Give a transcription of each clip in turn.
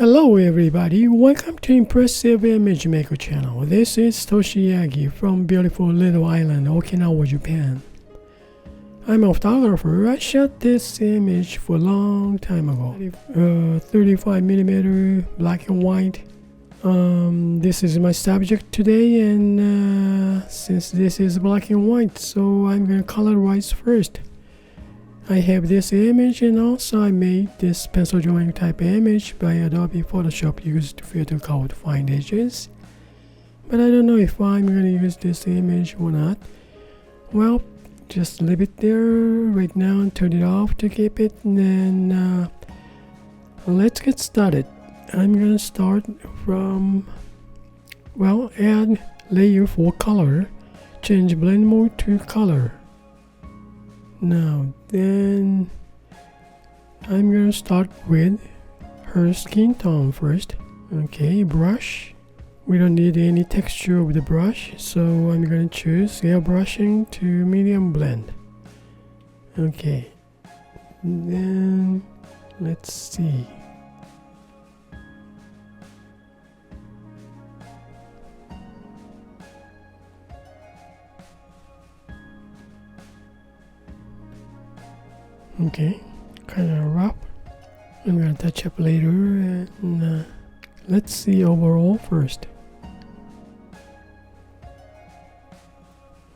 Hello everybody, welcome to Impressive Image Maker channel. This is Toshi Yagi from beautiful little island Okinawa, Japan. I'm a photographer. I shot this image for a long time ago. 35mm black and white. This is my subject today, and since this is black and white, so I'm gonna colorize first. I have this image, and also I made this pencil drawing type image by Adobe Photoshop used to filter color find edges. But I don't know if I'm going to use this image or not. Well, just leave it there right now and turn it off to keep it, and then let's get started. I'm going to start from, well, add layer for color, change blend mode to color. Now then I'm gonna start with her skin tone first. Okay, brush. We don't need any texture of the brush, so I'm gonna choose airbrushing to medium blend. Okay, then let's see. Okay, kind of rough. I'm gonna touch up later, and let's see overall first.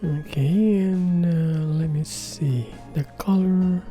Okay, and let me see the color.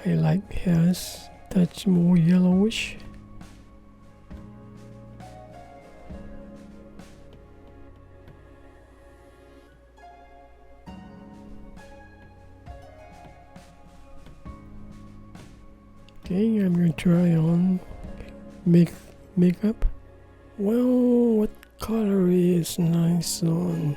I like has touch more yellowish. Okay, I'm going to try on makeup. Well, what color is nice on?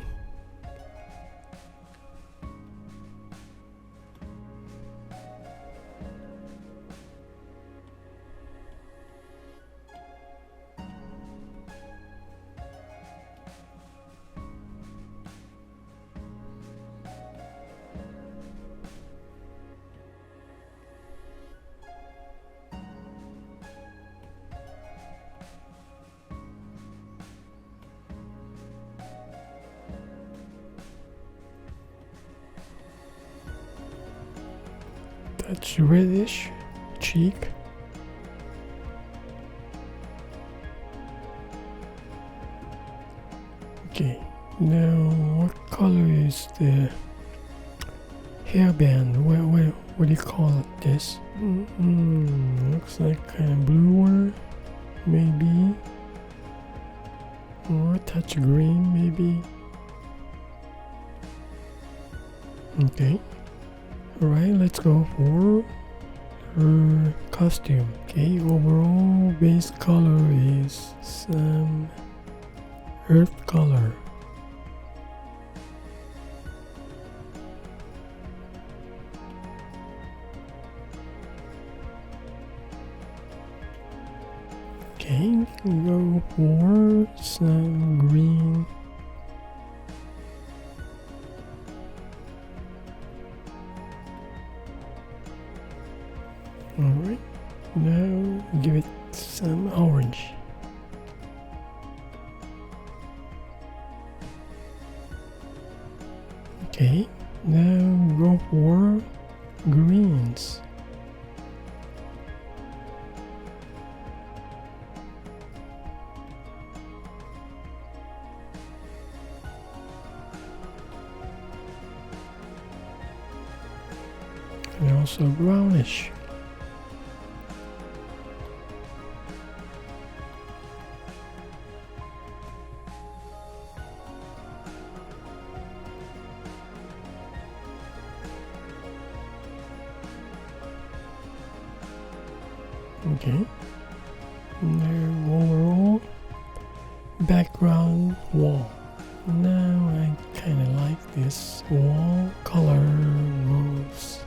That's reddish cheek. Okay, now what color is the hairband? What do you call it? This? Looks like kind of bluer, maybe, or a touch green, maybe. Okay. Alright, let's go for her costume. Okay, overall base color is some earth color. Okay, we can go for some green. Alright, now give it some orange. Okay, now go for greens. And also brownish. Okay, now overall background wall. Now I kind of like this wall color rose.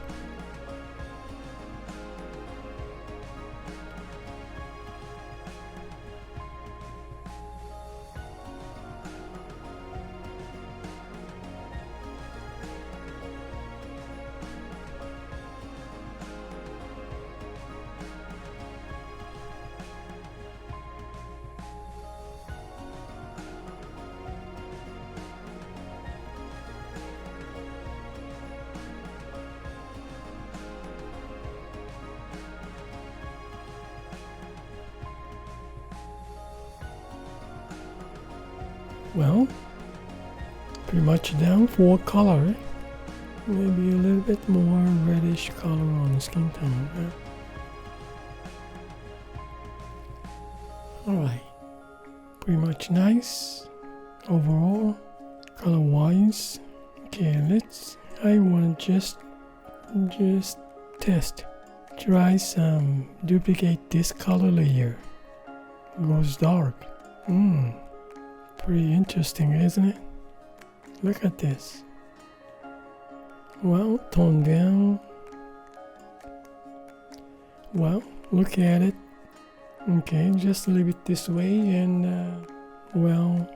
Well, pretty much done for color. Maybe a little bit more reddish color on the skin tone. Alright, pretty much nice overall, color wise. Okay, I want to just test. Try some, duplicate this color layer. Goes dark. Pretty interesting, isn't it? Look at this. Well, tone down. Well, look at it. Okay, just leave it this way, and well,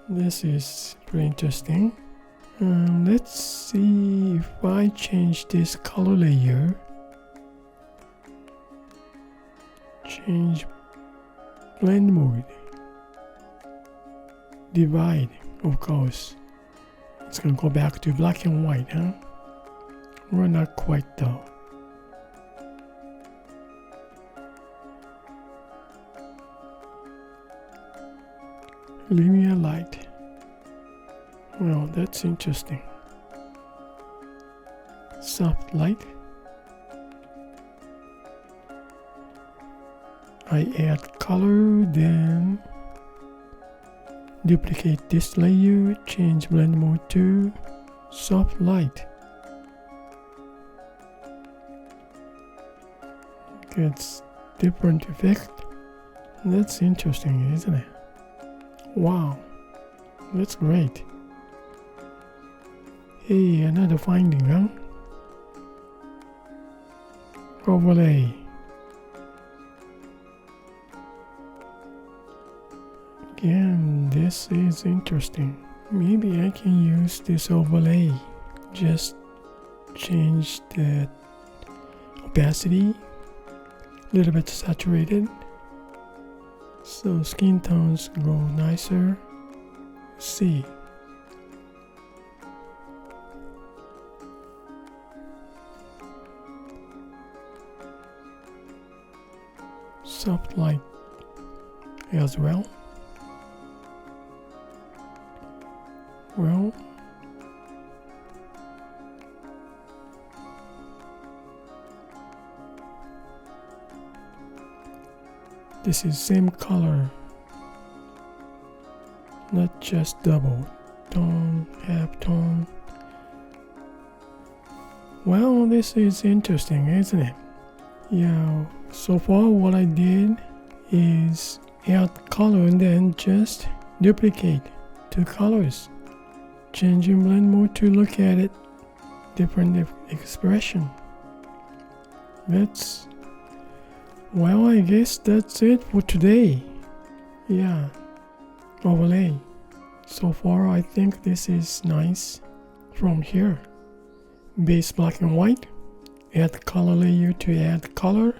this is pretty interesting. Let's see if I change this color layer. Change blend mode. Divide, of course. It's gonna go back to black and white, huh? We're not quite though. Linear light. Well, that's interesting. Soft light. I add color, then duplicate this layer, change blend mode to soft light. Gets different effect. That's interesting, isn't it? Wow, that's great. Hey, another finding, huh? Overlay. Again, this is interesting. Maybe I can use this overlay. Just change the opacity, a little bit saturated, so skin tones go nicer. See. Soft light as well. Well, this is same color, not just double tone, half tone. Well, this is interesting, isn't it? Yeah, so far what I did is add color and then just duplicate two colors. Changing blend mode to look at it, different expression. Well, I guess that's it for today. Yeah, overlay. So far I think this is nice. From here, base black and white, add color layer to add color.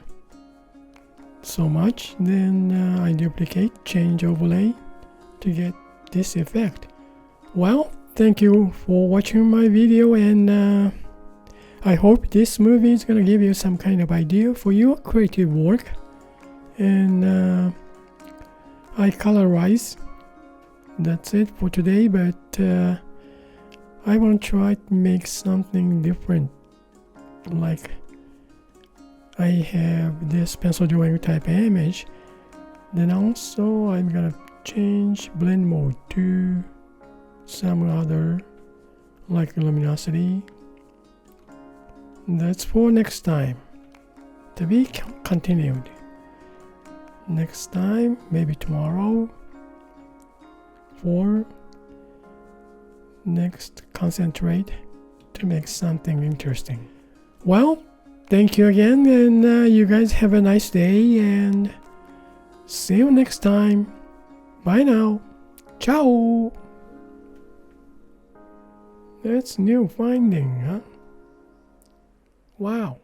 So much, then I duplicate, change overlay to get this effect. Well, thank you for watching my video, and I hope this movie is gonna give you some kind of idea for your creative work. And I colorize. That's it for today, but I want to try to make something different. Like I have this pencil drawing type image, then also I'm gonna change blend mode to some other, like luminosity. That's for next time, to be continued. Next time, maybe tomorrow, for next concentrate to make something interesting. Well, thank you again, and you guys have a nice day, and see you next time. Bye now. Ciao. That's new finding, huh? Wow.